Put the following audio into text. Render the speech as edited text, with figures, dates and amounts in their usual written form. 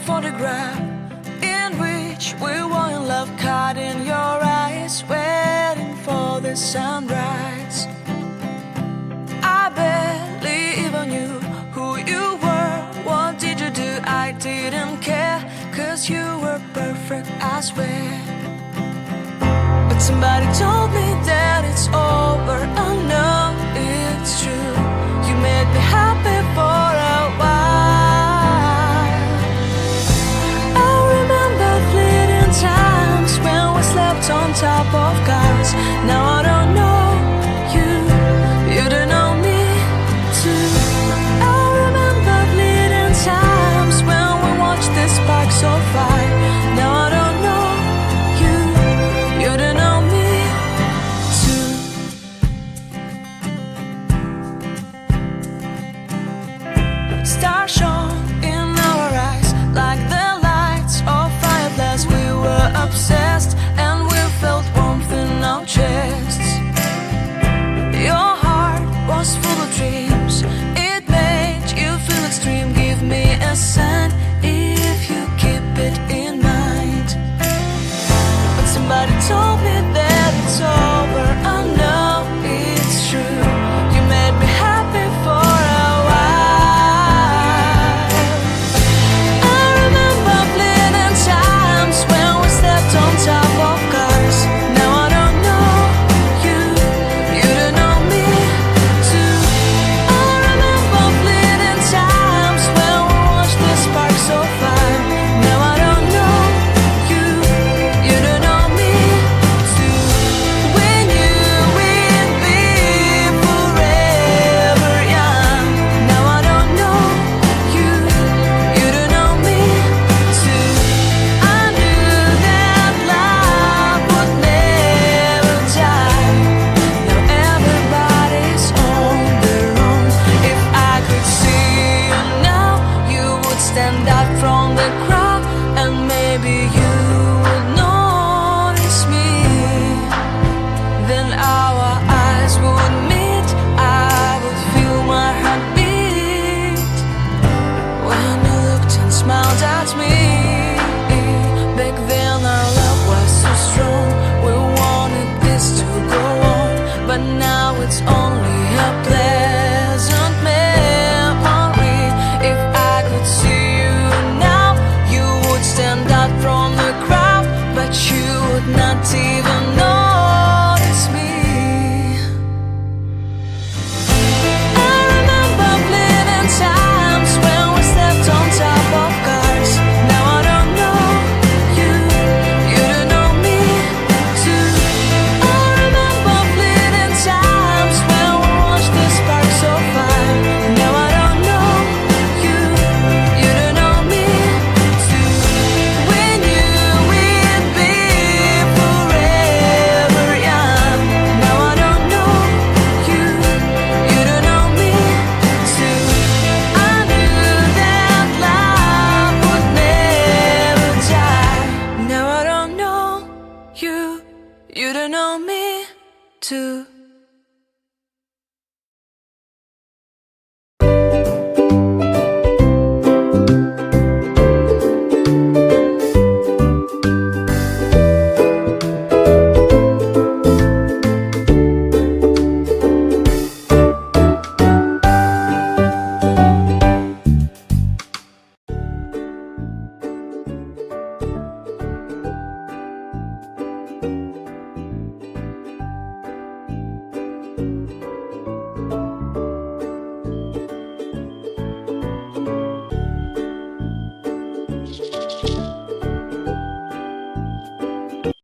photograph in which we were in love, caught in your eyes, waiting for the sunrise. I barely even knew who you were. What did you do? I didn't care, 'cause you were perfect, I swear. But somebody told me that it's over. I know it's true. You made me happy for a while. I remember fleeting times when we slept on top of cars. Now I don't know you, you don't know me too. I remember fleeting times when we watched the sparks of fire. Now I don't know you, you don't know me too. Stars shone in our eyes like the lights of fireflies. We were obsessed and we felt warmth in our chests. Your heart was full of dreams. It made you feel extreme. Give me a sign if you keep it in mind. But somebody told me that it's over. I know it's true. You made me happy for a while. I remember fleeting times when we slept on top of cars. Now I don't know you, you don't know me too. I remember fleeting times when we watched the sparks of fire. Now I don't know you, you don't know me too. We knew we'd be forever young. Now I don't know you, you don't know me too. I knew that love would never die. Now everybody's on their own. If I could see you now, you would stand out from the crowd, and maybe you would notice me. Then our eyes would meet. I would feel my heart beat when you looked and smiled at me. Back then our love was so strong. We wanted this to go on, but now it's only a play.